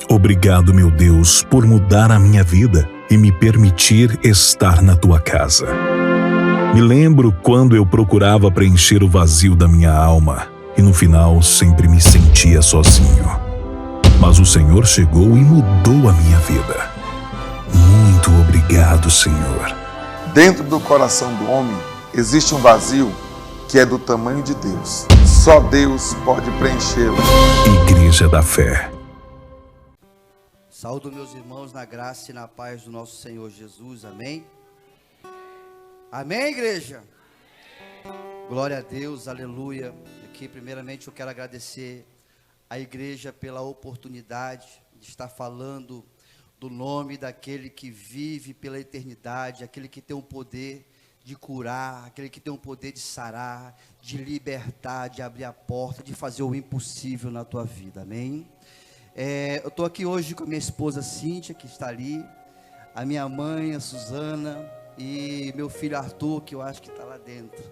Obrigado, meu Deus, por mudar a minha vida e me permitir estar na tua casa. Me lembro quando eu procurava preencher o vazio da minha alma e no final sempre me sentia sozinho. Mas o Senhor chegou e mudou a minha vida. Muito obrigado, Senhor. Dentro do coração do homem existe um vazio que é do tamanho de Deus. Só Deus pode preenchê-lo. Igreja da Fé. Saúdo meus irmãos na graça e na paz do nosso Senhor Jesus, amém? Amém, igreja? Glória a Deus, aleluia. Aqui primeiramente eu quero agradecer à igreja pela oportunidade de estar falando do nome daquele que vive pela eternidade, aquele que tem o poder de curar, aquele que tem o poder de sarar, de libertar, de abrir a porta, de fazer o impossível na tua vida, amém? Eu estou aqui hoje com a minha esposa Cíntia, que está ali, a minha mãe, a Suzana, e meu filho Arthur, que eu acho que está lá dentro,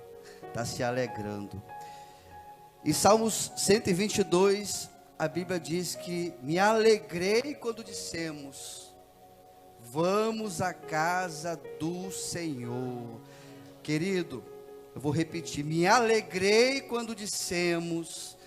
está se alegrando. Em Salmos 122, a Bíblia diz que me alegrei quando dissemos, vamos à casa do Senhor. Querido, eu vou repetir, me alegrei quando dissemos,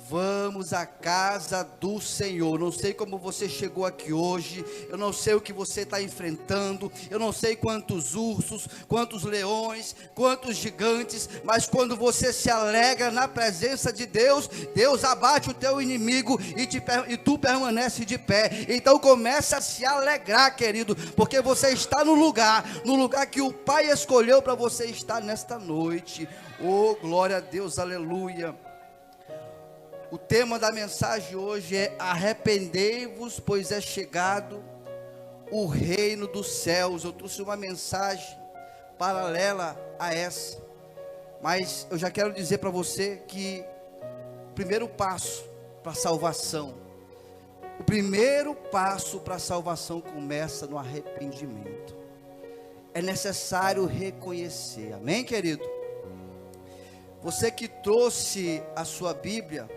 vamos à casa do Senhor. Não sei como você chegou aqui hoje, eu não sei o que você está enfrentando, eu não sei quantos ursos, quantos leões, quantos gigantes, mas quando você se alegra na presença de Deus, Deus abate o teu inimigo e tu permanece de pé. Então começa a se alegrar, querido, porque você está no lugar que o Pai escolheu para você estar nesta noite. Oh, glória a Deus, aleluia. O tema da mensagem hoje é arrependei-vos, pois é chegado o reino dos céus. Eu trouxe uma mensagem paralela a essa, mas eu já quero dizer para você que o primeiro passo para a salvação, começa no arrependimento. É necessário reconhecer, amém, querido? Você que trouxe a sua Bíblia,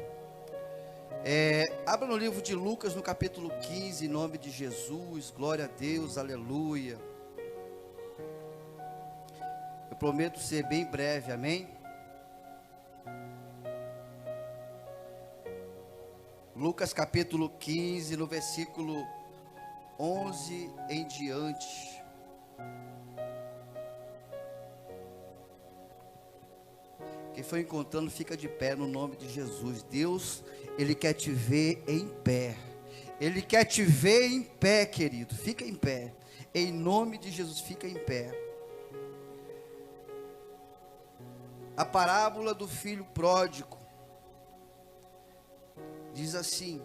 abra no livro de Lucas, no capítulo 15, em nome de Jesus, glória a Deus, aleluia. Eu prometo ser bem breve, amém? Lucas capítulo 15, no versículo 11 em diante. Quem foi encontrando, fica de pé no nome de Jesus. Deus, Ele quer te ver em pé. Ele quer te ver em pé, querido. Fica em pé. Em nome de Jesus, fica em pé. A parábola do filho pródigo diz assim,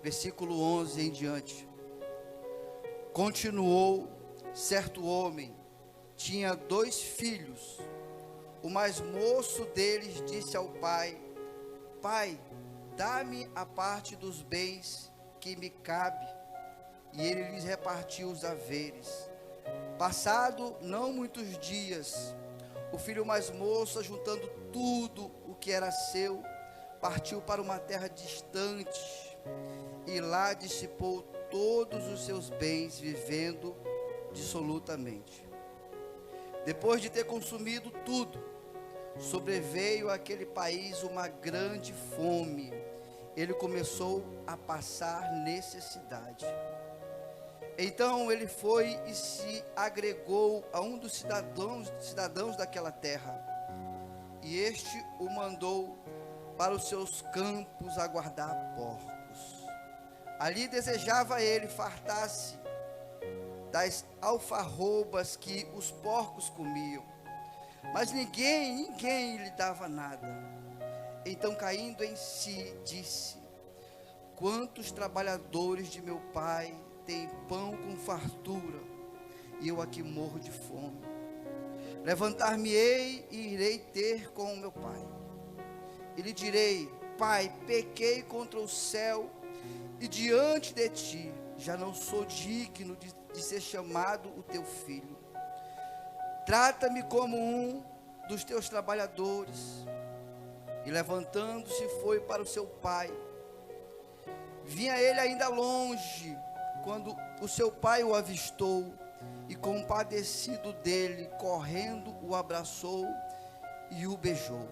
versículo 11 em diante. Continuou, certo homem tinha 2 filhos. O mais moço deles disse ao pai, pai, dá-me a parte dos bens que me cabe. E ele lhes repartiu os haveres. Passado não muitos dias, o filho mais moço, juntando tudo o que era seu, partiu para uma terra distante e lá dissipou todos os seus bens, vivendo dissolutamente. Depois de ter consumido tudo, sobreveio àquele país uma grande fome. Ele começou a passar necessidade. Então ele foi e se agregou a um dos cidadãos daquela terra. E este o mandou para os seus campos a guardar porcos. Ali desejava ele fartar-se das alfarrobas que os porcos comiam. Mas ninguém lhe dava nada. Então, caindo em si, disse, quantos trabalhadores de meu pai têm pão com fartura, e eu aqui morro de fome. Levantar-me-ei e irei ter com meu pai. E lhe direi, pai, pequei contra o céu e diante de ti, já não sou digno de ser chamado o teu filho. Trata-me como um dos teus trabalhadores. E levantando-se foi para o seu pai. Vinha ele ainda longe, quando o seu pai o avistou, e compadecido dele, correndo, o abraçou e o beijou.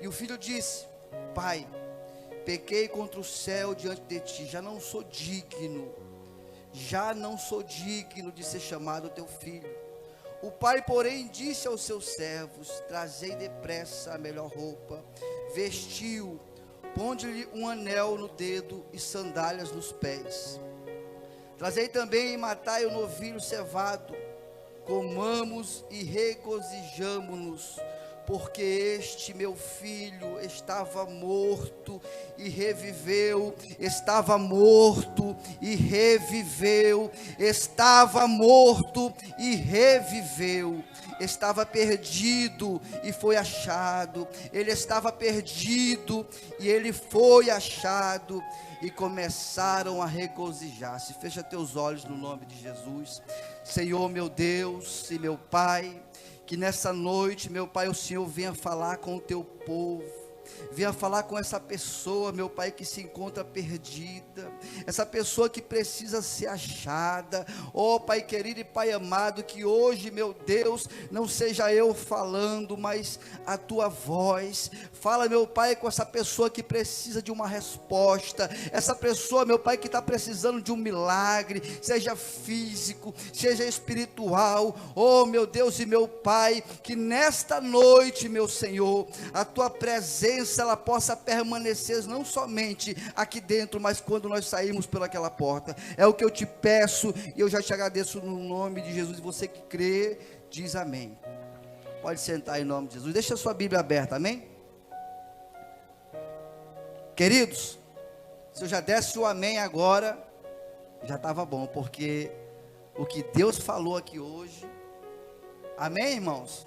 E o filho disse: pai, pequei contra o céu diante de ti, já não sou digno de ser chamado teu filho. O pai, porém, disse aos seus servos: trazei depressa a melhor roupa, vestiu, ponde-lhe um anel no dedo e sandálias nos pés. Trazei também e matai o novilho cevado, comamos e regozijamo-nos, porque este meu filho estava morto e reviveu, estava morto e reviveu, estava morto e reviveu, estava perdido e foi achado, ele estava perdido e ele foi achado, e começaram a regozijar-se. Fecha teus olhos no nome de Jesus. Senhor, meu Deus e meu Pai, que nessa noite, meu Pai, o Senhor venha falar com o teu povo, venha falar com essa pessoa, meu Pai, que se encontra perdida, essa pessoa que precisa ser achada. Oh Pai querido e Pai amado, que hoje, meu Deus, não seja eu falando, mas a tua voz. Fala, meu Pai, com essa pessoa que precisa de uma resposta, essa pessoa, meu Pai, que está precisando de um milagre, seja físico, seja espiritual. Oh meu Deus e meu Pai, que nesta noite, meu Senhor, a tua presença ela possa permanecer não somente aqui dentro, mas quando nós sairmos pelaquela porta. É o que eu te peço e eu já te agradeço no nome de Jesus. E você que crê, diz amém. Pode sentar em nome de Jesus. Deixa a sua Bíblia aberta, amém? Queridos, se eu já desse o amém agora, já estava bom, porque o que Deus falou aqui hoje, amém, irmãos?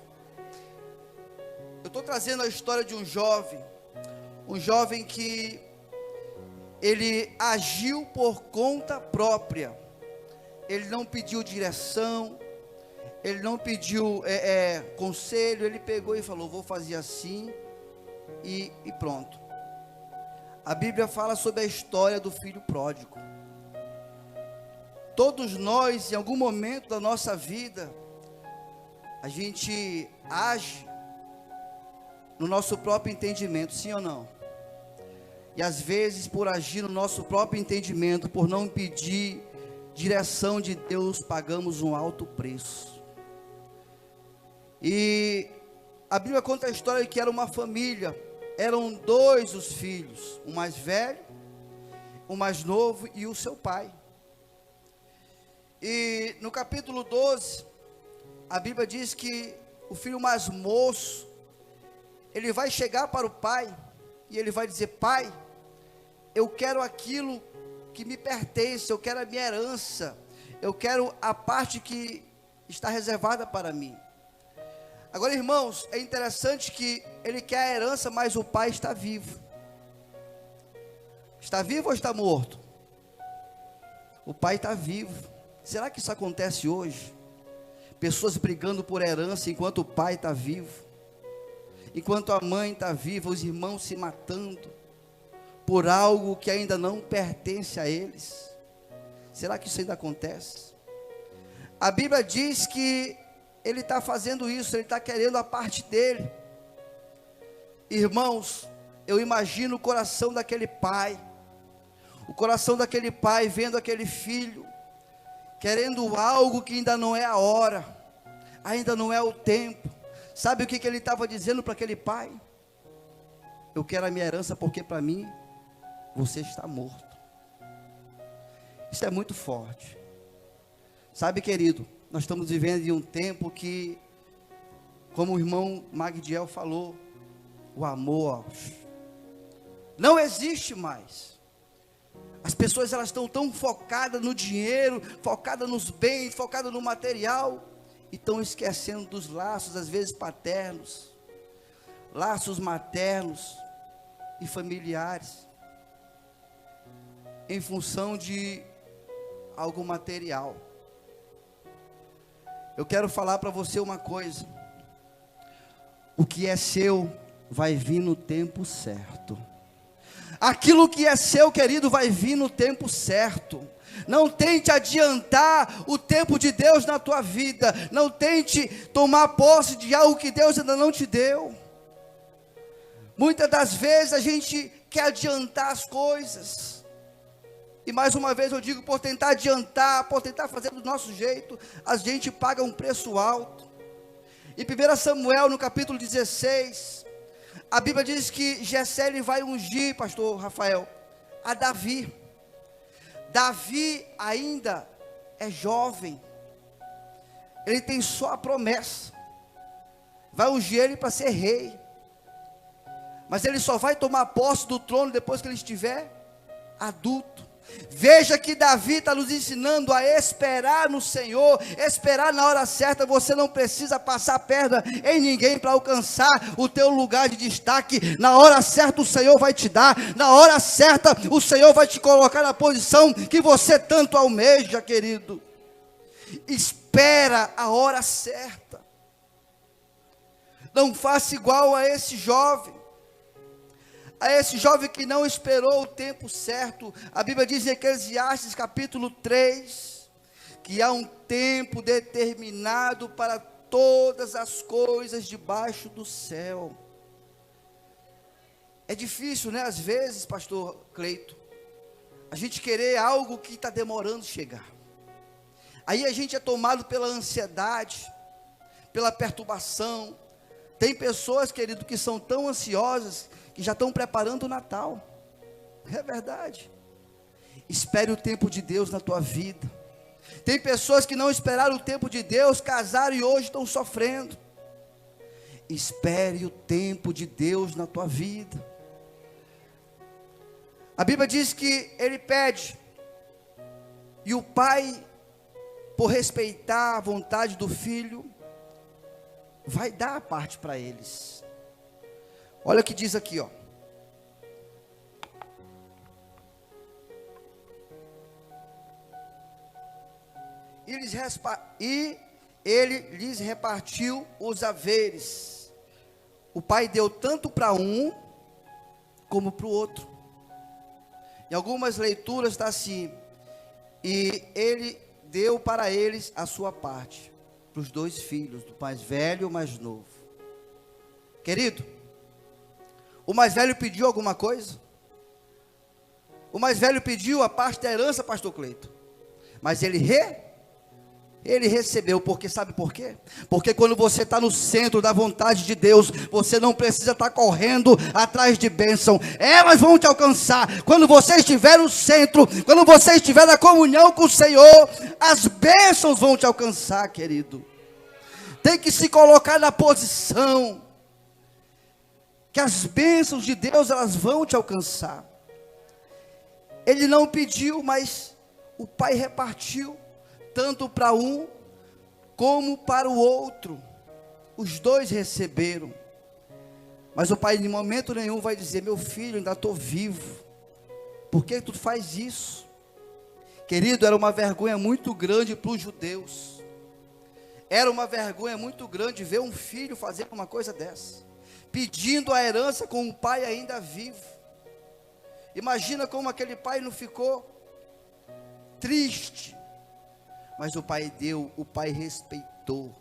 Eu estou trazendo a história de um jovem que ele agiu por conta própria. Ele não pediu direção, ele não pediu conselho, ele pegou e falou: vou fazer assim e pronto. A Bíblia fala sobre a história do filho pródigo. Todos nós, em algum momento da nossa vida, a gente age no nosso próprio entendimento, sim ou não? E às vezes, por agir no nosso próprio entendimento, por não pedir direção de Deus, pagamos um alto preço. E a Bíblia conta a história de que era uma família, eram dois os filhos, o mais velho, o mais novo e o seu pai. E no capítulo 12, a Bíblia diz que o filho mais moço, ele vai chegar para o pai, e ele vai dizer: pai, eu quero aquilo que me pertence, eu quero a minha herança, eu quero a parte que está reservada para mim. Agora, irmãos, é interessante que ele quer a herança, mas o pai está vivo. Está vivo ou está morto? O pai está vivo. Será que isso acontece hoje? Pessoas brigando por herança enquanto o pai está vivo, enquanto a mãe está viva, os irmãos se matando por algo que ainda não pertence a eles. Será que isso ainda acontece? A Bíblia diz que ele está fazendo isso, ele está querendo a parte dele. Irmãos, eu imagino o coração daquele pai, o coração daquele pai vendo aquele filho, querendo algo que ainda não é a hora, ainda não é o tempo. Sabe o que ele estava dizendo para aquele pai? Eu quero a minha herança, porque para mim você está morto. Isso é muito forte. Sabe, querido, nós estamos vivendo em um tempo que, como o irmão Magdiel falou, o amor não existe mais. As pessoas, elas estão tão focadas no dinheiro, focadas nos bens, focadas no material, e estão esquecendo dos laços, às vezes paternos, laços maternos e familiares, em função de algo material. Eu quero falar para você uma coisa: o que é seu vai vir no tempo certo. Aquilo que é seu, querido, vai vir no tempo certo. Não tente adiantar o tempo de Deus na tua vida. Não tente tomar posse de algo que Deus ainda não te deu. Muitas das vezes a gente quer adiantar as coisas. E mais uma vez eu digo, por tentar adiantar, por tentar fazer do nosso jeito, a gente paga um preço alto. Em 1 Samuel, no capítulo 16, a Bíblia diz que Jessé vai ungir, pastor Rafael, a Davi. Davi ainda é jovem, ele tem só a promessa, vai ungir ele para ser rei, mas ele só vai tomar posse do trono depois que ele estiver adulto. Veja que Davi está nos ensinando a esperar no Senhor, esperar na hora certa. Você não precisa passar perna em ninguém para alcançar o teu lugar de destaque. Na hora certa o Senhor vai te dar, na hora certa o Senhor vai te colocar na posição que você tanto almeja, querido. Espera a hora certa. Não faça igual a esse jovem que não esperou o tempo certo. A Bíblia diz em Eclesiastes capítulo 3, que há um tempo determinado para todas as coisas debaixo do céu. É difícil, né, às vezes, pastor Cleito, a gente querer algo que está demorando chegar. Aí a gente é tomado pela ansiedade, pela perturbação. Tem pessoas, querido, que são tão ansiosas que já estão preparando o Natal. É verdade. Espere o tempo de Deus na tua vida. Tem pessoas que não esperaram o tempo de Deus, casaram e hoje estão sofrendo. Espere o tempo de Deus na tua vida. A Bíblia diz que ele pede, e o pai, por respeitar a vontade do filho, vai dar a parte para eles. Olha o que diz aqui, ó. E ele lhes repartiu os haveres. O pai deu tanto para um como para o outro. Em algumas leituras está assim: e ele deu para eles a sua parte, para os dois filhos, do mais velho e o mais novo. Querido, o mais velho pediu alguma coisa? O mais velho pediu a parte da herança, pastor Cleito, mas ele recebeu, porque sabe por quê? Porque quando você está no centro da vontade de Deus, você não precisa estar correndo atrás de bênção. Elas vão te alcançar. Quando você estiver no centro, quando você estiver na comunhão com o Senhor, as bênçãos vão te alcançar, querido. Tem que se colocar na posição que as bênçãos de Deus, elas vão te alcançar. Ele não pediu, mas o pai repartiu, tanto para um como para o outro. Os dois receberam. Mas o pai em momento nenhum vai dizer: meu filho, ainda estou vivo, por que tu faz isso? Querido, era uma vergonha muito grande para os judeus. Era uma vergonha muito grande ver um filho fazer uma coisa dessa, pedindo a herança com o pai ainda vivo. Imagina como aquele pai não ficou triste. Mas o pai deu, o pai respeitou.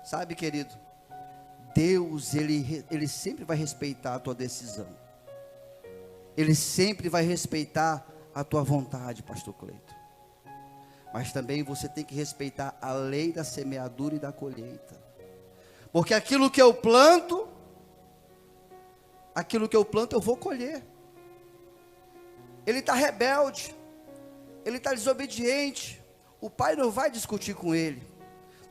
Sabe, querido, Deus, ele sempre vai respeitar a tua decisão. Ele sempre vai respeitar a tua vontade, pastor Cleito. Mas também você tem que respeitar a lei da semeadura e da colheita. Porque aquilo que eu planto eu vou colher. Ele está rebelde, ele está desobediente. O pai não vai discutir com ele.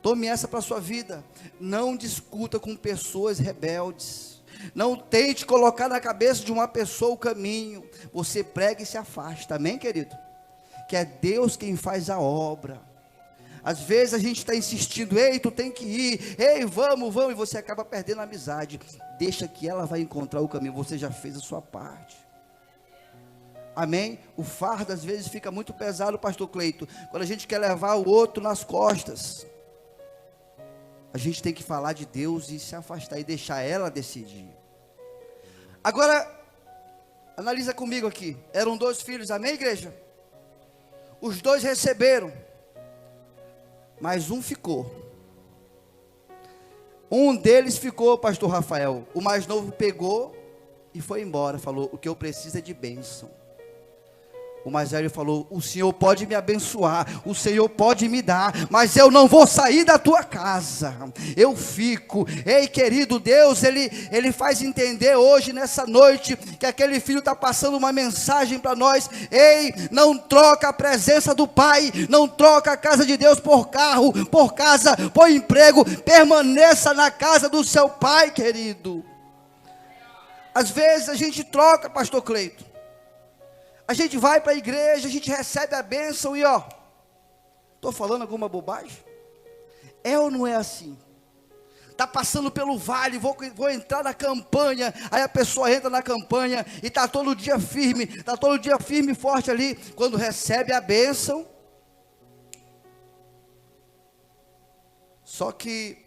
Tome essa para a sua vida. Não discuta com pessoas rebeldes. Não tente colocar na cabeça de uma pessoa o caminho. Você prega e se afasta. Amém, querido? Que é Deus quem faz a obra. Às vezes a gente está insistindo: ei, tu tem que ir, ei, vamos, e você acaba perdendo a amizade. Deixa que ela vai encontrar o caminho. Você já fez a sua parte. Amém? O fardo às vezes fica muito pesado, pastor Cleito, quando a gente quer levar o outro nas costas. A gente tem que falar de Deus e se afastar e deixar ela decidir. Agora, Analisa comigo aqui. Eram 2 filhos, amém, igreja? Os 2 receberam, mas um ficou. Um deles ficou, pastor Rafael. O mais novo pegou e foi embora. Falou, o que eu preciso é de bênção. O mais velho falou, o Senhor pode me abençoar, o Senhor pode me dar, mas eu não vou sair da tua casa, eu fico. Ei, querido, Deus, Ele faz entender hoje, nessa noite, que aquele filho está passando uma mensagem para nós. Ei, não troca a presença do Pai, não troca a casa de Deus por carro, por casa, por emprego. Permaneça na casa do seu Pai, querido. Às vezes a gente troca, pastor Cleito. A gente vai para a igreja, a gente recebe a bênção e estou falando alguma bobagem? É ou não é assim? Está passando pelo vale, vou entrar na campanha, aí a pessoa entra na campanha e está todo dia firme e forte ali. Quando recebe a bênção, só que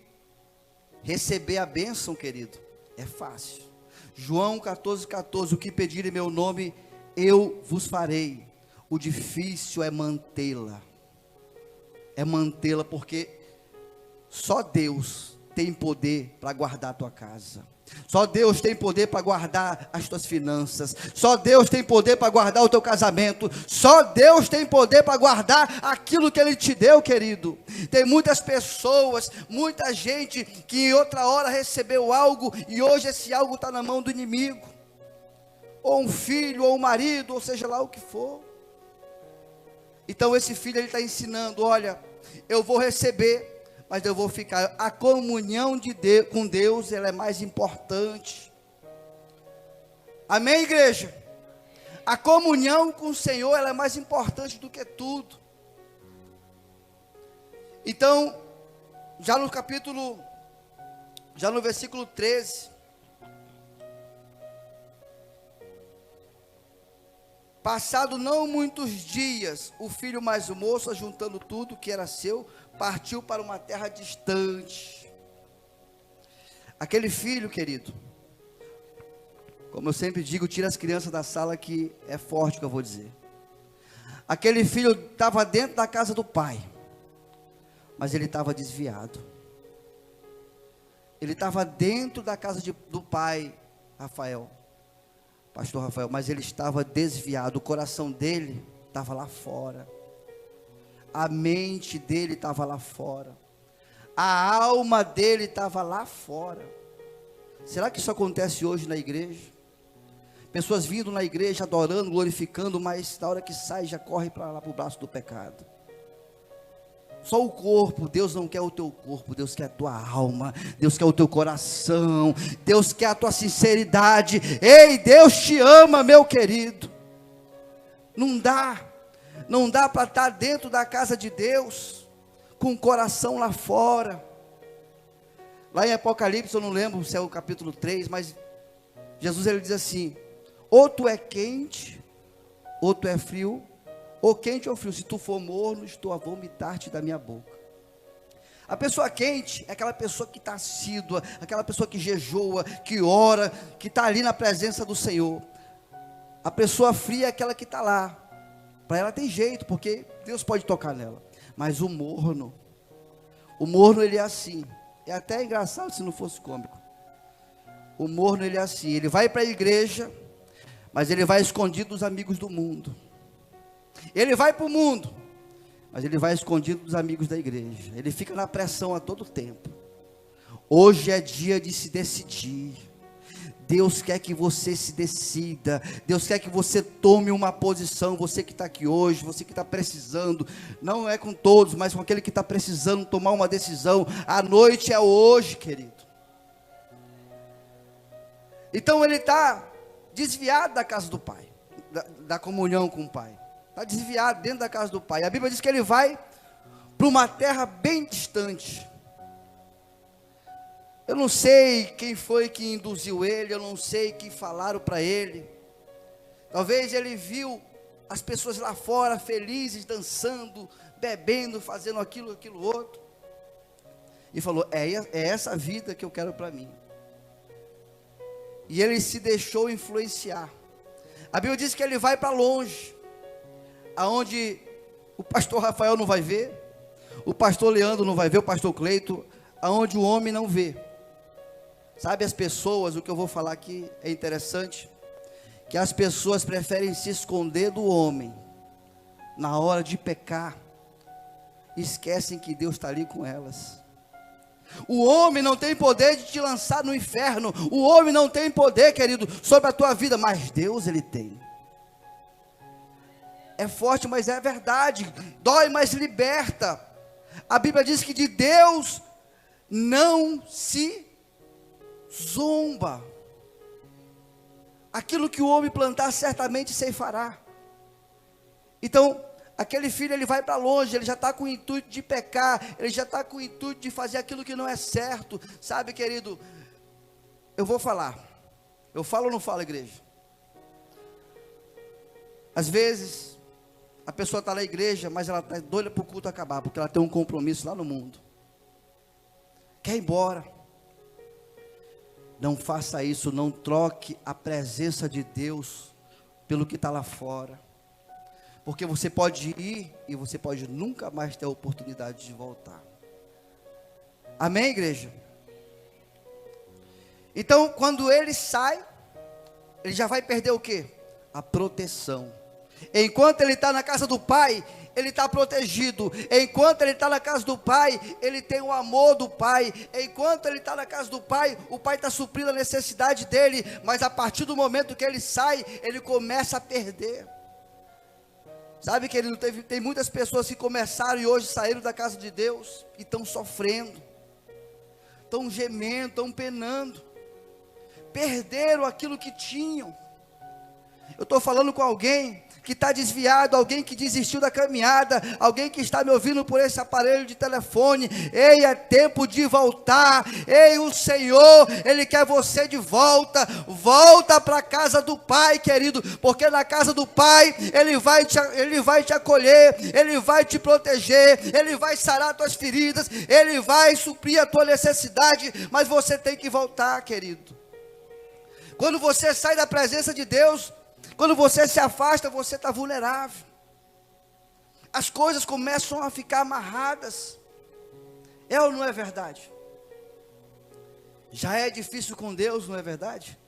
receber a bênção, querido, é fácil. João 14,14, o que pedir em meu nome, eu vos farei. O difícil é mantê-la. É mantê-la, porque só Deus tem poder para guardar a tua casa. Só Deus tem poder para guardar as tuas finanças. Só Deus tem poder para guardar o teu casamento. Só Deus tem poder para guardar aquilo que Ele te deu, querido. Tem muitas pessoas, muita gente que em outra hora recebeu algo e hoje esse algo está na mão do inimigo. Ou um filho, ou um marido, ou seja lá o que for. Então esse filho, ele está ensinando, olha, eu vou receber, mas eu vou ficar. A comunhão com Deus, ela é mais importante. Amém, igreja? A comunhão com o Senhor, ela é mais importante do que tudo. Então, já no versículo 13, passado não muitos dias, o filho mais moço, ajuntando tudo que era seu, partiu para uma terra distante. Aquele filho, querido, como eu sempre digo, tira as crianças da sala, que é forte o que eu vou dizer. Aquele filho estava dentro da casa do pai, mas ele estava desviado. Ele estava dentro da casa do pai, pastor Rafael, mas ele estava desviado. O coração dele estava lá fora, a mente dele estava lá fora, a alma dele estava lá fora. Será que isso acontece hoje na igreja? Pessoas vindo na igreja, adorando, glorificando, mas na hora que sai, já corre para lá, para o braço do pecado. Só o corpo. Deus não quer o teu corpo, Deus quer a tua alma, Deus quer o teu coração, Deus quer a tua sinceridade. Ei, Deus te ama, meu querido. Não dá para estar dentro da casa de Deus com o coração lá fora. Lá em Apocalipse, eu não lembro se é o capítulo 3, mas Jesus, ele diz assim: ou tu é quente, ou tu é frio, ou quente ou frio. Se tu for morno, estou a vomitar-te da minha boca. A pessoa quente é aquela pessoa que está assídua, aquela pessoa que jejua, que ora, que está ali na presença do Senhor. A pessoa fria é aquela que está lá. Para ela tem jeito, porque Deus pode tocar nela. Mas o morno ele é assim. É até engraçado se não fosse cômico. O morno ele é assim. Ele vai para a igreja, mas ele vai escondido dos amigos do mundo. Ele vai para o mundo, mas ele vai escondido dos amigos da igreja. Ele fica na pressão a todo tempo. Hoje é dia de se decidir. Deus quer que você se decida. Deus quer que você tome uma posição. Você que está aqui hoje, você que está precisando, não é com todos, mas com aquele que está precisando tomar uma decisão. A noite é hoje, querido. Então ele está desviado da casa do pai, da comunhão com o pai. Está desviado dentro da casa do pai. A Bíblia diz que ele vai para uma terra bem distante. Eu não sei quem foi que induziu ele, eu não sei quem falaram para ele. Talvez ele viu as pessoas lá fora felizes, dançando, bebendo, fazendo aquilo outro. E falou, é essa vida que eu quero para mim. E ele se deixou influenciar. A Bíblia diz que ele vai para longe, aonde o pastor Rafael não vai ver, o pastor Leandro não vai ver, o pastor Cleito, aonde o homem não vê. Sabe, as pessoas, o que eu vou falar aqui é interessante, que as pessoas preferem se esconder do homem na hora de pecar, esquecem que Deus está ali com elas. O homem não tem poder de te lançar no inferno, o homem não tem poder, querido, sobre a tua vida, mas Deus ele tem. É forte, mas é verdade, dói, mas liberta. A Bíblia diz que de Deus não se zomba. Aquilo que o homem plantar, certamente ceifará. Então, aquele filho, ele vai para longe, ele já está com o intuito de pecar, ele já está com o intuito de fazer aquilo que não é certo. Sabe, querido, eu vou falar. Eu falo ou não falo, igreja? Às vezes, a pessoa está na igreja, mas ela está doida para o culto acabar, porque ela tem um compromisso lá no mundo. Quer ir embora. Não faça isso, não troque a presença de Deus pelo que está lá fora. Porque você pode ir e você pode nunca mais ter a oportunidade de voltar. Amém, igreja? Então, quando ele sai, ele já vai perder o quê? A proteção. Enquanto ele está na casa do pai, ele está protegido. Enquanto ele está na casa do pai, ele tem o amor do pai. Enquanto ele está na casa do pai, o pai está suprindo a necessidade dele. Mas a partir do momento que ele sai, ele começa a perder. Sabe, querido, tem muitas pessoas que começaram e hoje saíram da casa de Deus e estão sofrendo, estão gemendo, estão penando, perderam aquilo que tinham. Eu estou falando com alguém que está desviado, alguém que desistiu da caminhada, alguém que está me ouvindo por esse aparelho de telefone. Ei, é tempo de voltar. Ei, o Senhor, Ele quer você de volta. Volta para a casa do Pai, querido, porque na casa do Pai Ele vai te acolher, Ele vai te proteger, Ele vai sarar tuas feridas, Ele vai suprir a tua necessidade, mas você tem que voltar, querido. Quando você sai da presença de Deus, quando você se afasta, você está vulnerável. As coisas começam a ficar amarradas. É ou não é verdade? Já é difícil com Deus, não é verdade?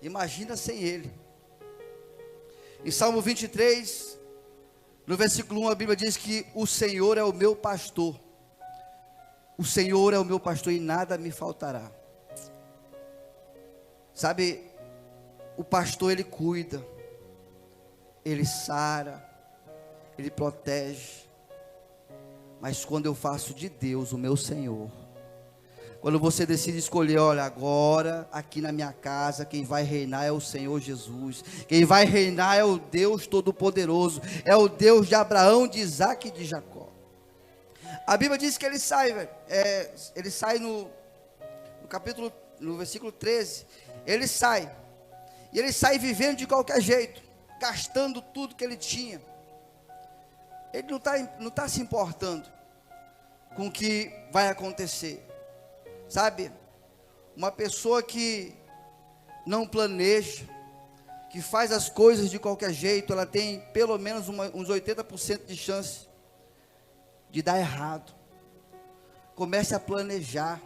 Imagina sem Ele. Em Salmo 23, no versículo 1, a Bíblia diz que o Senhor é o meu pastor. O Senhor é o meu pastor e nada me faltará. Sabe, o pastor, ele cuida, ele sara, ele protege. Mas quando eu faço de Deus o meu Senhor, quando você decide escolher, olha, agora aqui na minha casa, quem vai reinar é o Senhor Jesus, quem vai reinar é o Deus Todo-Poderoso, é o Deus de Abraão, de Isaac e de Jacó. A Bíblia diz que ele sai, ele sai no versículo 13, ele sai. E ele sai vivendo de qualquer jeito, gastando tudo que ele tinha. Ele não está se importando com o que vai acontecer. Sabe, uma pessoa que não planeja, que faz as coisas de qualquer jeito, ela tem pelo menos uns 80% de chance de dar errado. Comece a planejar.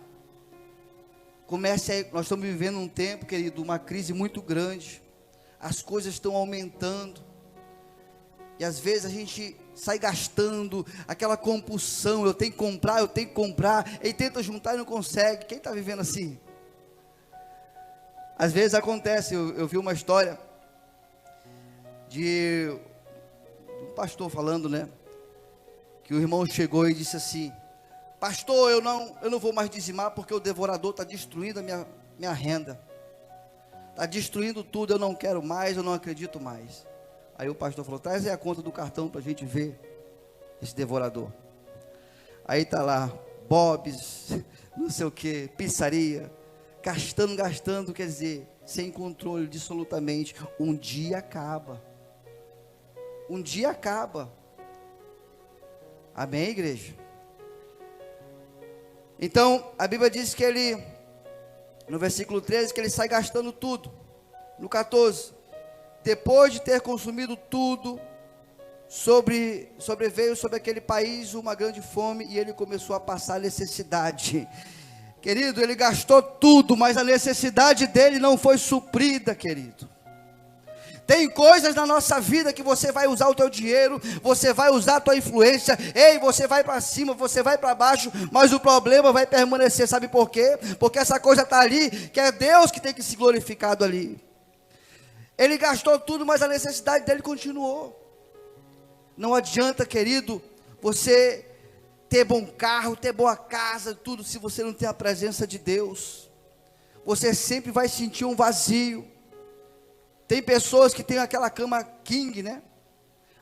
Nós estamos vivendo um tempo, querido, uma crise muito grande. As coisas estão aumentando. E às vezes a gente sai gastando, aquela compulsão, eu tenho que comprar, e tenta juntar e não consegue. Quem está vivendo assim? Às vezes acontece, eu vi uma história de um pastor falando, né? Que o irmão chegou e disse assim: pastor, eu não vou mais dizimar porque o devorador está destruindo a minha renda. Está destruindo tudo, eu não quero mais, eu não acredito mais. Aí o pastor falou: traz aí a conta do cartão para a gente ver esse devorador. Aí está lá, Bob's, não sei o que, pizzaria, gastando, quer dizer, sem controle, absolutamente. Um dia acaba. Amém, igreja? Então, a Bíblia diz que ele, no versículo 13, que ele sai gastando tudo. No 14, depois de ter consumido tudo, sobreveio sobre aquele país uma grande fome e ele começou a passar necessidade. Querido, ele gastou tudo, mas a necessidade dele não foi suprida, querido. Tem coisas na nossa vida que você vai usar o teu dinheiro, você vai usar a tua influência, você vai para cima, você vai para baixo, mas o problema vai permanecer, sabe por quê? Porque essa coisa está ali, que é Deus que tem que ser glorificado ali. Ele gastou tudo, mas a necessidade dele continuou. Não adianta, querido, você ter bom carro, ter boa casa, tudo, se você não tem a presença de Deus. Você sempre vai sentir um vazio. Tem pessoas que têm aquela cama king, né?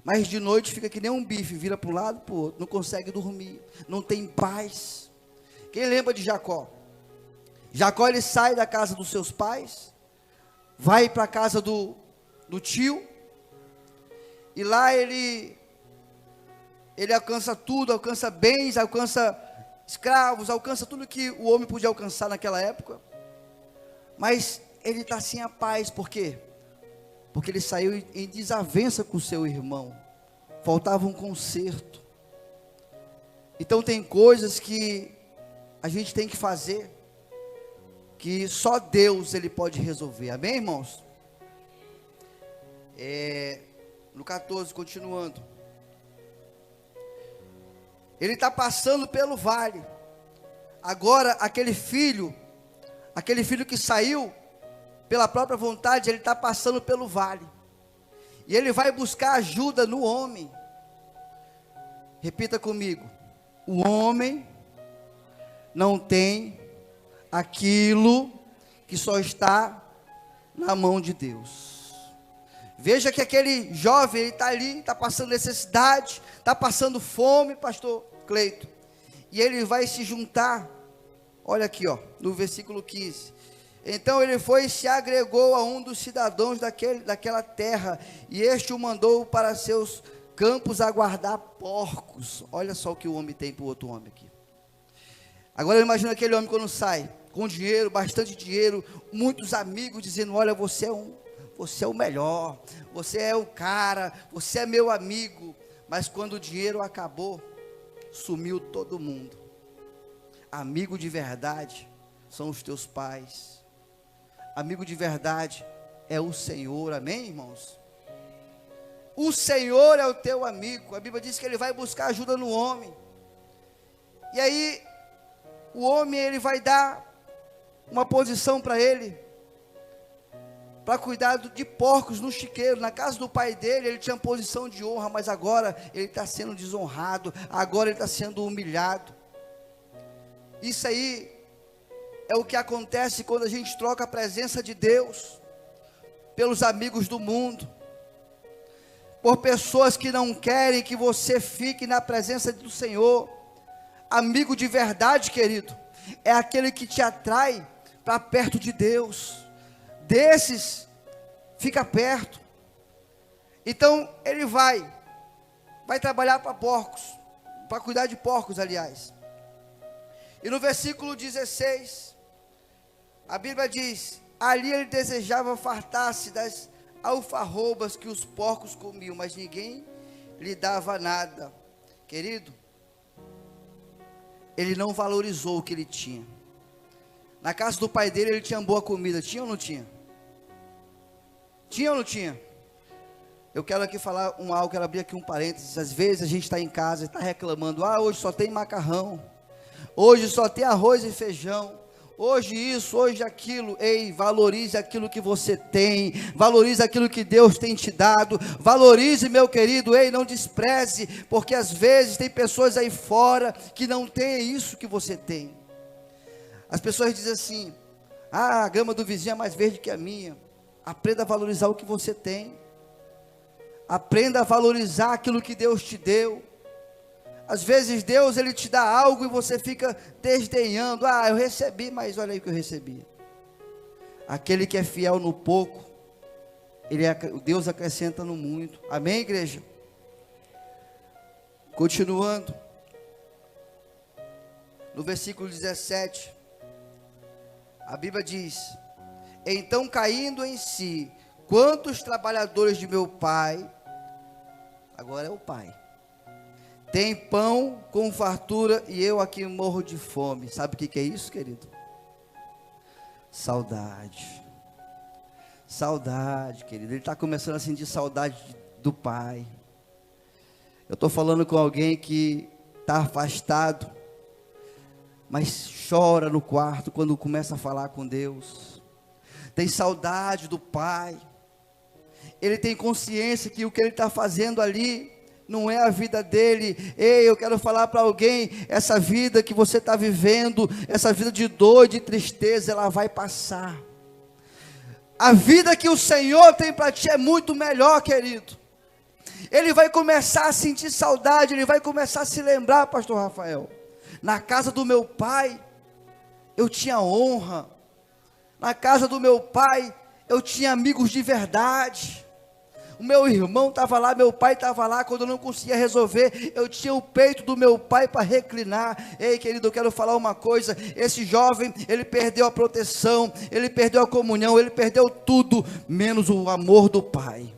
Mas de noite fica que nem um bife, vira para um lado, para o outro, não consegue dormir, não tem paz. Quem lembra de Jacó? Jacó, ele sai da casa dos seus pais, vai para a casa do tio, e lá ele alcança tudo, alcança bens, alcança escravos, alcança tudo que o homem podia alcançar naquela época. Mas ele está sem a paz, por quê? Porque ele saiu em desavença com seu irmão, faltava um conserto. Então tem coisas que a gente tem que fazer, que só Deus ele pode resolver, amém, irmãos? No 14, continuando, ele está passando pelo vale. Agora aquele filho que saiu pela própria vontade, ele está passando pelo vale, e ele vai buscar ajuda no homem. Repita comigo: o homem não tem aquilo que só está na mão de Deus. Veja que aquele jovem, ele está ali, está passando necessidade, está passando fome, pastor Cleito, e ele vai se juntar, olha aqui, no versículo 15, então ele foi e se agregou a um dos cidadãos daquela terra, e este o mandou para seus campos a guardar porcos. Olha só o que o homem tem para o outro homem aqui. Agora eu imagino aquele homem quando sai, com dinheiro, bastante dinheiro, muitos amigos dizendo: olha, você é o melhor, você é o cara, você é meu amigo. Mas quando o dinheiro acabou, sumiu todo mundo. Amigo de verdade são os teus pais. Amigo de verdade é o Senhor, amém, irmãos? O Senhor é o teu amigo. A Bíblia diz que ele vai buscar ajuda no homem. E aí, o homem, ele vai dar uma posição para ele, para cuidar de porcos no chiqueiro. Na casa do pai dele, ele tinha posição de honra, mas agora ele está sendo desonrado, agora ele está sendo humilhado. Isso aí é o que acontece quando a gente troca a presença de Deus pelos amigos do mundo, por pessoas que não querem que você fique na presença do Senhor. Amigo de verdade, querido, é aquele que te atrai para perto de Deus. Desses, fica perto. Então ele vai trabalhar para porcos, para cuidar de porcos, aliás. E no versículo 16, a Bíblia diz: ali ele desejava fartar-se das alfarrobas que os porcos comiam, mas ninguém lhe dava nada. Querido, ele não valorizou o que ele tinha. Na casa do pai dele, ele tinha boa comida, tinha ou não tinha? Tinha ou não tinha? Eu quero aqui falar algo, quero abrir aqui um parênteses. Às vezes a gente está em casa e está reclamando: hoje só tem macarrão, hoje só tem arroz e feijão, hoje isso, hoje aquilo. Ei, valorize aquilo que você tem, valorize aquilo que Deus tem te dado, valorize, meu querido. Ei, não despreze, porque às vezes tem pessoas aí fora que não têm isso que você tem. As pessoas dizem assim: a grama do vizinho é mais verde que a minha. Aprenda a valorizar o que você tem, aprenda a valorizar aquilo que Deus te deu. Às vezes Deus, ele te dá algo e você fica desdenhando: eu recebi, mas olha aí o que eu recebi. Aquele que é fiel no pouco, Deus acrescenta no muito, amém, igreja? Continuando, no versículo 17, a Bíblia diz: então caindo em si, quantos trabalhadores de meu pai, agora é o pai, tem pão com fartura e eu aqui morro de fome. Sabe o que é isso, querido? Saudade. Saudade, querido. Ele está começando a sentir saudade do pai. Eu estou falando com alguém que está afastado, mas chora no quarto quando começa a falar com Deus. Tem saudade do pai. Ele tem consciência que o que ele está fazendo ali não é a vida dele. Ei, eu quero falar para alguém, essa vida que você está vivendo, essa vida de dor, de tristeza, ela vai passar. A vida que o Senhor tem para ti é muito melhor, querido. Ele vai começar a sentir saudade, ele vai começar a se lembrar, pastor Rafael. Na casa do meu pai, eu tinha honra. Na casa do meu pai, eu tinha amigos de verdade. O meu irmão estava lá, meu pai estava lá. Quando eu não conseguia resolver, eu tinha o peito do meu pai para reclinar. Ei, querido, eu quero falar uma coisa. Esse jovem, ele perdeu a proteção, ele perdeu a comunhão, ele perdeu tudo, menos o amor do pai.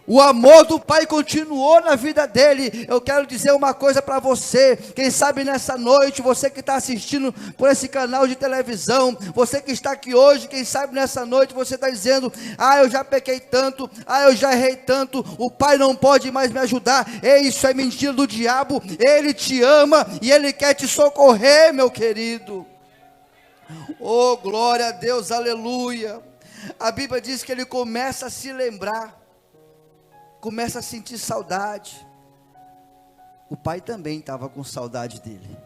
O amor do pai continuou na vida dele. Eu quero dizer uma coisa para você. Quem sabe nessa noite, você que está assistindo por esse canal de televisão, você que está aqui hoje, quem sabe nessa noite você está dizendo: ah, eu já pequei tanto, ah, eu já errei tanto, o pai não pode mais me ajudar. Ei, isso é mentira do diabo. Ele te ama e ele quer te socorrer, meu querido. Oh, glória a Deus, aleluia. A Bíblia diz que ele começa a se lembrar, começa a sentir saudade. O pai também estava com saudade dele.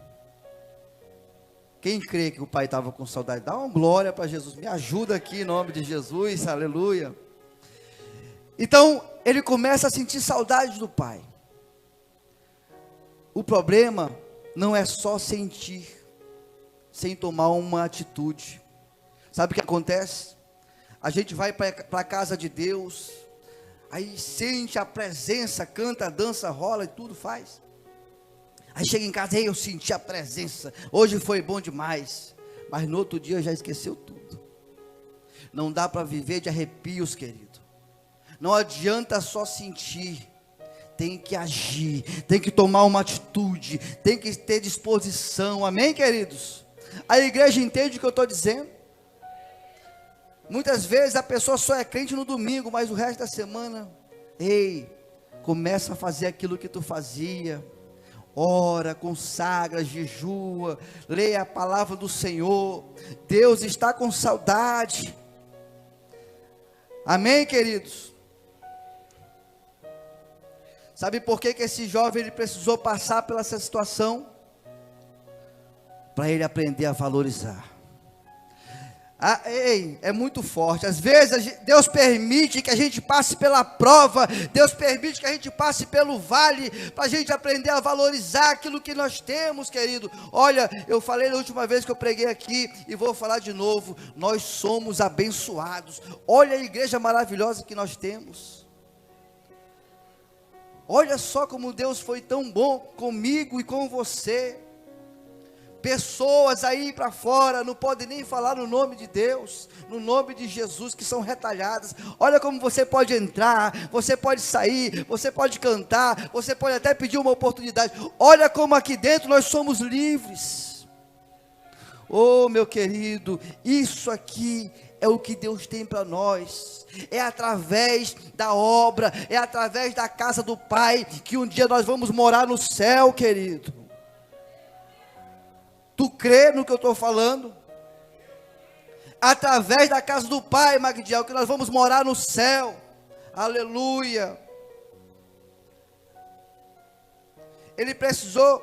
Quem crê que o pai estava com saudade? Dá uma glória para Jesus. Me ajuda aqui em nome de Jesus, aleluia. Então, ele começa a sentir saudade do pai. O problema não é só sentir, sem tomar uma atitude. Sabe o que acontece? A gente vai para a casa de Deus, aí sente a presença, canta, dança, rola e tudo faz. Aí chega em casa, eu senti a presença, hoje foi bom demais. Mas no outro dia já esqueceu tudo. Não dá para viver de arrepios, querido. Não adianta só sentir. Tem que agir, tem que tomar uma atitude, tem que ter disposição. Amém, queridos? A igreja entende o que eu estou dizendo? Muitas vezes a pessoa só é crente no domingo, mas o resto da semana, ei, começa a fazer aquilo que tu fazia. Ora, consagra, jejua, leia a palavra do Senhor. Deus está com saudade. Amém, queridos? Sabe por que esse jovem ele precisou passar pela essa situação? Para ele aprender a valorizar. É muito forte. Às vezes Deus permite que a gente passe pela prova, Deus permite que a gente passe pelo vale, para a gente aprender a valorizar aquilo que nós temos, querido. Olha, eu falei na última vez que eu preguei aqui, e vou falar de novo, nós somos abençoados. Olha a igreja maravilhosa que nós temos. Olha só como Deus foi tão bom comigo e com você. Pessoas aí para fora não podem nem falar no nome de Deus, no nome de Jesus, que são retalhadas. Olha como você pode entrar, você pode sair, você pode cantar, você pode até pedir uma oportunidade. Olha como aqui dentro nós somos livres. Oh, meu querido, isso aqui é o que Deus tem para nós. É através da obra, é através da casa do Pai, que um dia nós vamos morar no céu, querido. Tu crê no que eu estou falando? Através da casa do Pai, Magdiel, que nós vamos morar no céu. Aleluia. Ele precisou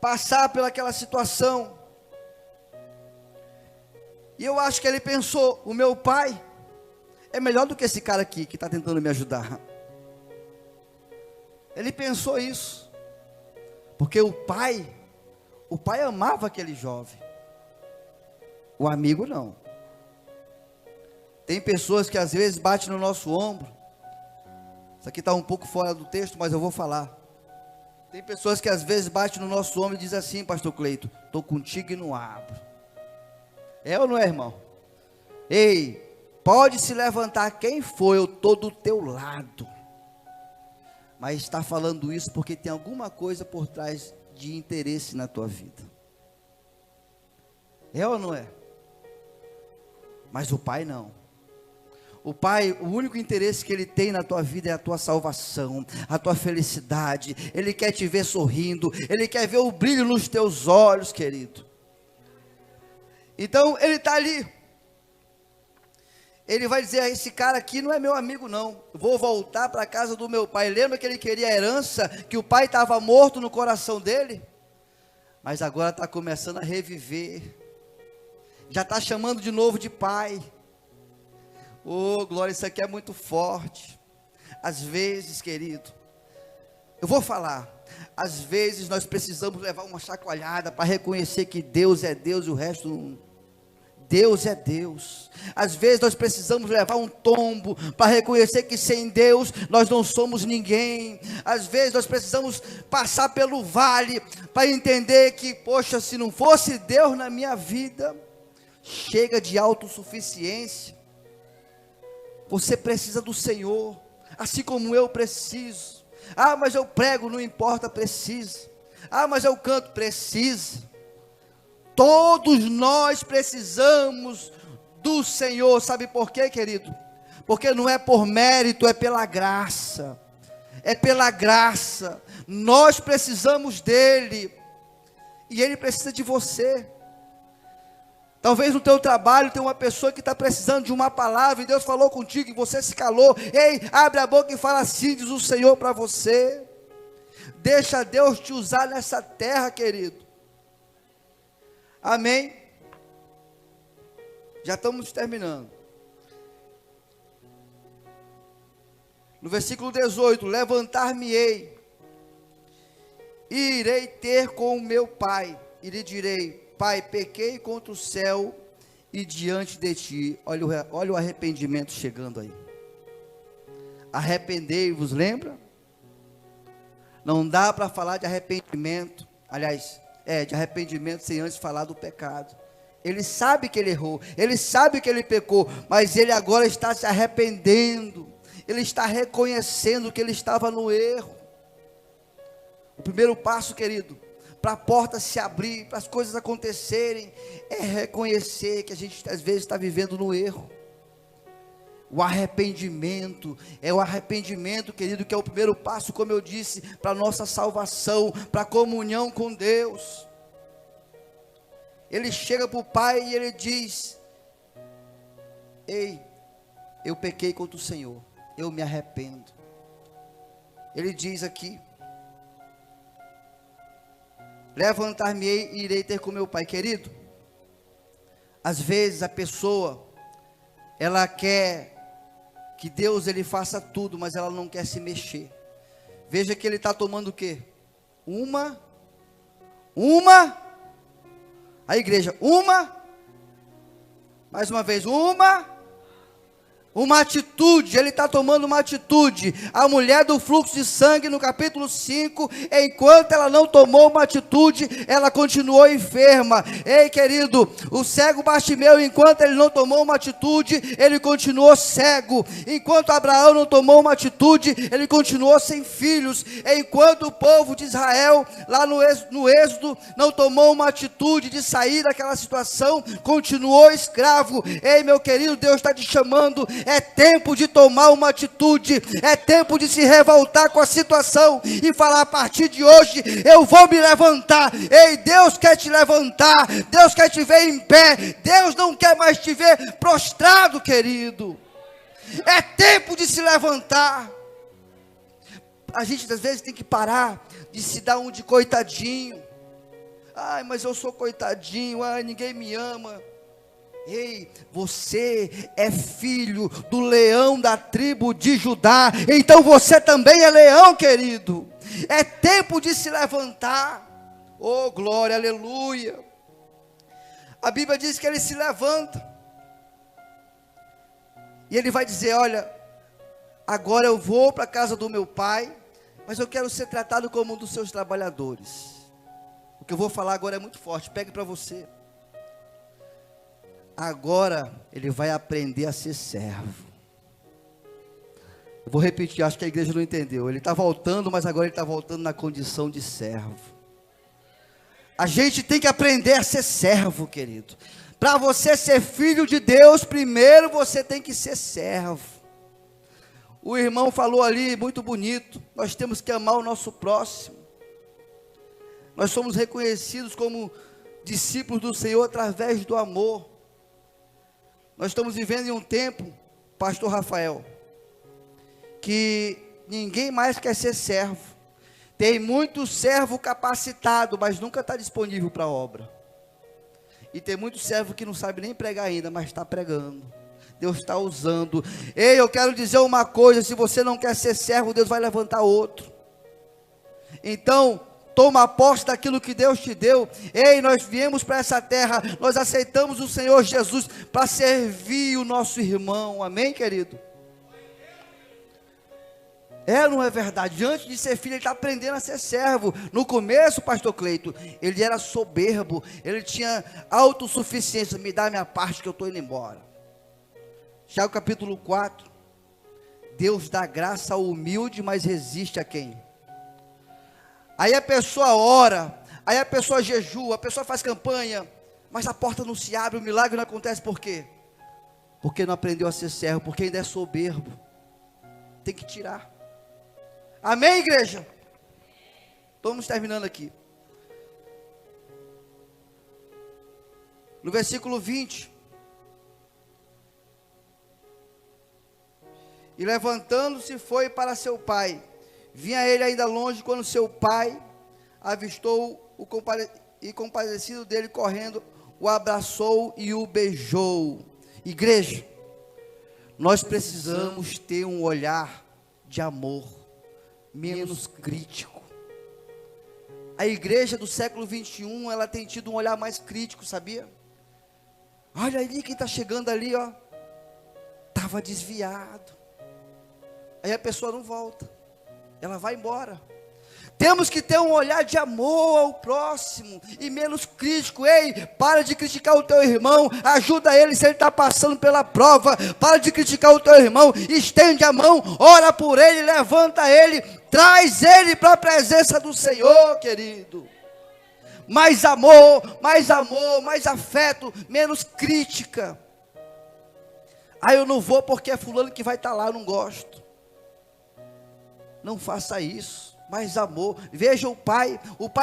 passar pelaquela situação. E eu acho que ele pensou: o meu pai é melhor do que esse cara aqui que está tentando me ajudar. Ele pensou isso. Porque o pai amava aquele jovem. O amigo não. Tem pessoas que às vezes batem no nosso ombro. Isso aqui está um pouco fora do texto, mas eu vou falar. Tem pessoas que às vezes batem no nosso ombro e dizem assim: pastor Cleito, estou contigo e não abro. É ou não é, irmão? Ei, Pode se levantar quem for, eu estou do teu lado. Mas está falando isso porque tem alguma coisa por trás de interesse na tua vida. É ou não é? Mas o Pai não. O Pai, o único interesse que Ele tem na tua vida é a tua salvação, a tua felicidade. Ele quer te ver sorrindo, Ele quer ver o brilho nos teus olhos, querido. Então, Ele está ali. Ele vai dizer, esse cara aqui não é meu amigo não, vou voltar para a casa do meu pai. Lembra que ele queria a herança, que o pai estava morto no coração dele? Mas agora está começando a reviver, já está chamando de novo de pai. Oh glória, isso aqui é muito forte. Às vezes, querido, eu vou falar, às vezes nós precisamos levar uma chacoalhada para reconhecer que Deus é Deus e o resto não. Deus é Deus. Às vezes nós precisamos levar um tombo para reconhecer que sem Deus nós não somos ninguém. Às vezes nós precisamos passar pelo vale para entender que, poxa, se não fosse Deus na minha vida, chega de autossuficiência. Você precisa do Senhor, assim como eu preciso. Ah, mas eu prego, não importa, precisa. Ah, mas eu canto, precisa. Todos nós precisamos do Senhor. Sabe por quê, querido? Porque não é por mérito, é pela graça. É pela graça. Nós precisamos dele. E ele precisa de você. Talvez no teu trabalho tem uma pessoa que está precisando de uma palavra, e Deus falou contigo e você se calou. Ei, abre a boca e fala assim, diz o Senhor para você. Deixa Deus te usar nessa terra, querido. Amém? Já estamos terminando. No versículo 18, levantar-me-ei, e irei ter com o meu pai, e lhe direi, pai, pequei contra o céu e diante de ti. Olha o arrependimento chegando aí. Arrependei-vos, lembra? Não dá para falar de arrependimento, aliás, de arrependimento sem antes falar do pecado. Ele sabe que ele errou, ele sabe que ele pecou, mas ele agora está se arrependendo, ele está reconhecendo que ele estava no erro. O primeiro passo, querido, para a porta se abrir, para as coisas acontecerem, é reconhecer que a gente às vezes está vivendo no erro. O arrependimento, é o arrependimento, querido, que é o primeiro passo, como eu disse, para a nossa salvação, para a comunhão com Deus. Ele chega para o pai e ele diz, ei, eu pequei contra o Senhor, eu me arrependo. Ele diz aqui, levantar-me-ei e irei ter com meu pai. Querido, às vezes a pessoa, ela quer que Deus ele faça tudo, mas ela não quer se mexer. Veja que ele está tomando o quê? A igreja, mais uma vez, uma atitude, ele está tomando uma atitude. A mulher do fluxo de sangue no capítulo 5, enquanto ela não tomou uma atitude, ela continuou enferma. Ei querido, o cego Bartimeu, enquanto ele não tomou uma atitude, ele continuou cego. Enquanto Abraão não tomou uma atitude, ele continuou sem filhos. Enquanto o povo de Israel, lá no Êxodo, não tomou uma atitude de sair daquela situação, continuou escravo. Ei meu querido, Deus está te chamando. É tempo de tomar uma atitude, é tempo de se revoltar com a situação e falar, a partir de hoje eu vou me levantar. Ei, Deus quer te levantar, Deus quer te ver em pé, Deus não quer mais te ver prostrado, querido. É tempo de se levantar. A gente às vezes tem que parar de se dar um de coitadinho. Ai, mas eu sou coitadinho, ai, ninguém me ama. Ei, você é filho do leão da tribo de Judá, então você também é leão, querido. É tempo de se levantar. Oh glória, aleluia. A Bíblia diz que ele se levanta e ele vai dizer, olha, agora eu vou para a casa do meu pai, mas eu quero ser tratado como um dos seus trabalhadores. O que eu vou falar agora é muito forte, pegue para você. agora ele vai aprender a ser servo. Eu vou repetir, acho que a igreja não entendeu. Ele está voltando, mas agora ele está voltando na condição de servo. A gente tem que aprender a ser servo, querido. Para você ser filho de Deus, primeiro você tem que ser servo. O irmão falou ali, muito bonito, nós temos que amar o nosso próximo. Nós somos reconhecidos como discípulos do Senhor através do amor. Nós estamos vivendo em um tempo, pastor Rafael, que ninguém mais quer ser servo. Tem muito servo capacitado, mas nunca está disponível para a obra. E tem muito servo que não sabe nem pregar ainda, mas está pregando. Deus está usando. Ei, eu quero dizer uma coisa: se você não quer ser servo, Deus vai levantar outro. Então, toma posse daquilo que Deus te deu. Ei, nós viemos para essa terra, nós aceitamos o Senhor Jesus para servir o nosso irmão. Amém, querido? É, não é verdade? Antes de ser filho, ele está aprendendo a ser servo. No começo, pastor Cleito, ele era soberbo, ele tinha autossuficiência. Me dá a minha parte que eu estou indo embora. Tiago capítulo 4. Deus dá graça ao humilde, mas resiste a quem? Aí a pessoa ora, aí a pessoa jejua, a pessoa faz campanha, mas a porta não se abre, o milagre não acontece. Por quê? Porque não aprendeu a ser servo, porque ainda é soberbo. Tem que tirar. Amém, igreja? Estamos terminando aqui. No versículo 20. E levantando-se foi para seu pai. Vinha ele ainda longe, quando seu pai avistou e compadecido dele correndo, o abraçou e o beijou. Igreja, nós precisamos ter um olhar de amor menos crítico. A igreja do século 21, ela tem tido um olhar mais crítico, sabia? Olha ali quem está chegando ali, ó. Estava desviado. Aí a pessoa não volta, ela vai embora. Temos que ter um olhar de amor ao próximo e menos crítico. Ei, para de criticar o teu irmão, ajuda ele se ele está passando pela prova. Para de criticar o teu irmão, estende a mão, ora por ele, levanta ele, traz ele para a presença do Senhor, querido. Mais amor, mais afeto, menos crítica. Ah, eu não vou porque é fulano que vai estar lá, eu não gosto. Não faça isso. Mais amor. Veja o pai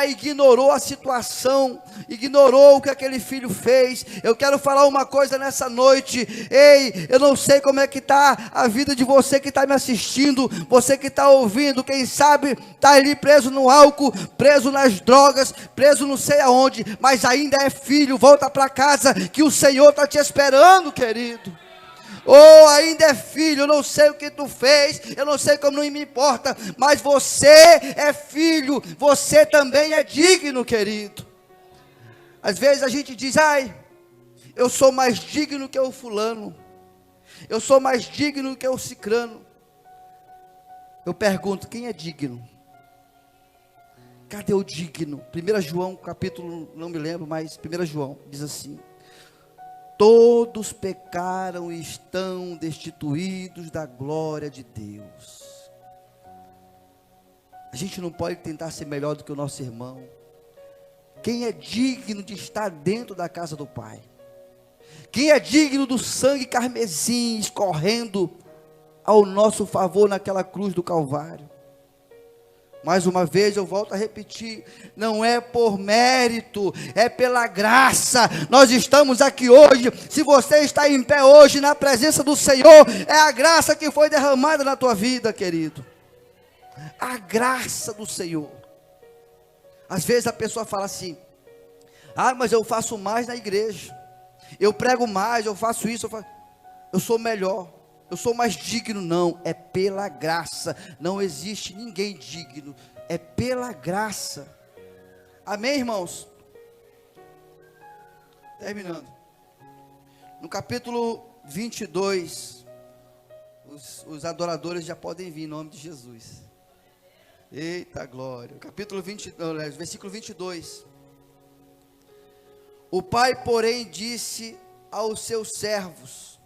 ignorou a situação, ignorou o que aquele filho fez. Eu quero falar uma coisa nessa noite. Ei, eu não sei como é que está a vida de você que está me assistindo, você que está ouvindo, quem sabe está ali preso no álcool, preso nas drogas, preso não sei aonde, mas ainda é filho. Volta para casa que o Senhor está te esperando, querido. Ou ainda é filho, eu não sei o que tu fez, eu não sei como, não me importa, mas você é filho, você também é digno, querido. Às vezes a gente diz, ai, eu sou mais digno que o fulano, eu sou mais digno que o cicrano. Eu pergunto, quem é digno? Cadê o digno? 1 João, capítulo, não me lembro, mas 1 João, diz assim: todos pecaram e estão destituídos da glória de Deus. A gente não pode tentar ser melhor do que o nosso irmão. Quem é digno de estar dentro da casa do Pai? Quem é digno do sangue carmesim escorrendo ao nosso favor naquela cruz do Calvário? Mais uma vez eu volto a repetir, não é por mérito, é pela graça. Nós estamos aqui hoje, se você está em pé hoje na presença do Senhor, é a graça que foi derramada na tua vida, querido. A graça do Senhor. Às vezes a pessoa fala assim, ah, mas eu faço mais na igreja, eu prego mais, eu faço isso, eu sou melhor, eu sou mais digno. Não, é pela graça. Não existe ninguém digno, é pela graça. Amém, irmãos? Terminando. No capítulo 22, os adoradores já podem vir em nome de Jesus. Eita glória. Capítulo 22, versículo 22. O pai, porém, disse aos seus servos: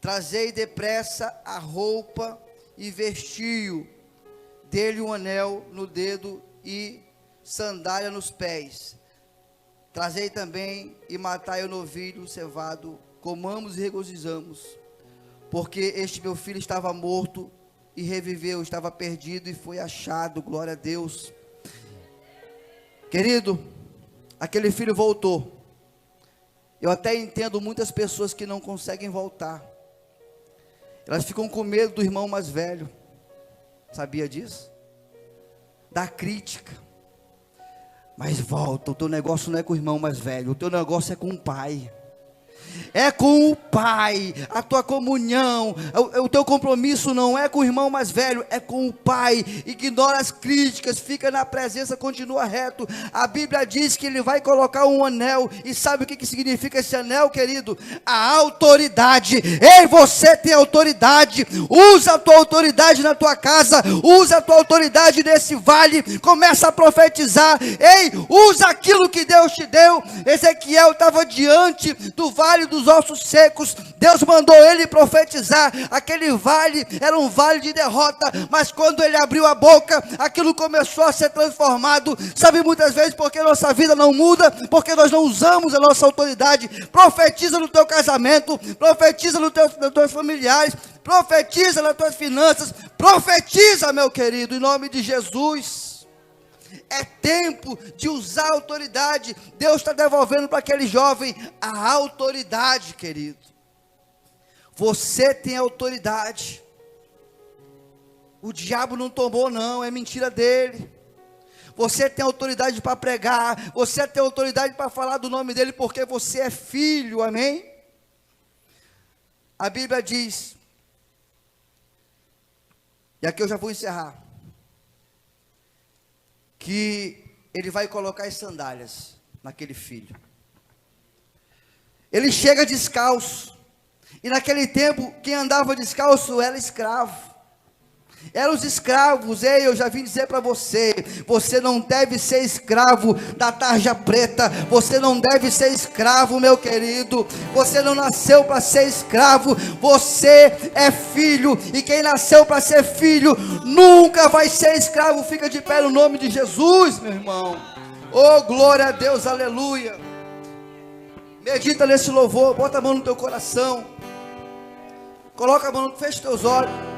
trazei depressa a roupa e vestiu, dê-lhe um anel no dedo e sandália nos pés. Trazei também e matai o novilho cevado, comamos e regozijamos, porque este meu filho estava morto e reviveu, estava perdido e foi achado. Glória a Deus. Querido, aquele filho voltou. Eu até entendo muitas pessoas que não conseguem voltar. Elas ficam com medo do irmão mais velho. Sabia disso? Da crítica. Mas volta, o teu negócio não é com o irmão mais velho, o teu negócio é com o pai. É com o pai, a tua comunhão, o teu compromisso não é com o irmão mais velho, é com o pai. Ignora as críticas, fica na presença, continua reto. A Bíblia diz que ele vai colocar um anel, e sabe o que significa esse anel, querido? A autoridade. Ei, você tem autoridade, usa a tua autoridade na tua casa, usa a tua autoridade nesse vale, começa a profetizar. Ei, usa aquilo que Deus te deu. Ezequiel estava diante do vale dos ossos secos. Deus mandou ele profetizar. Aquele vale era um vale de derrota, mas quando ele abriu a boca, aquilo começou a ser transformado. Sabe muitas vezes porque nossa vida não muda? Porque nós não usamos a nossa autoridade. Profetiza no teu casamento, profetiza nos teus familiares, profetiza nas tuas finanças, profetiza, meu querido, em nome de Jesus. É tempo de usar a autoridade. Deus está devolvendo para aquele jovem a autoridade, querido. Você tem autoridade. O diabo não tomou, não, é mentira dele. Você tem autoridade para pregar, você tem autoridade para falar do nome dele, porque você é filho, amém? A Bíblia diz, e aqui eu já vou encerrar, que ele vai colocar as sandálias naquele filho. Ele chega descalço, e naquele tempo, quem andava descalço era escravo. Eram os escravos. Ei, eu já vim dizer para você, você não deve ser escravo da tarja preta, você não deve ser escravo, meu querido, você não nasceu para ser escravo, você é filho, e quem nasceu para ser filho, nunca vai ser escravo. Fica de pé no nome de Jesus, meu irmão. Oh, glória a Deus, aleluia. Medita nesse louvor, bota a mão no teu coração, coloca a mão, fecha os teus olhos.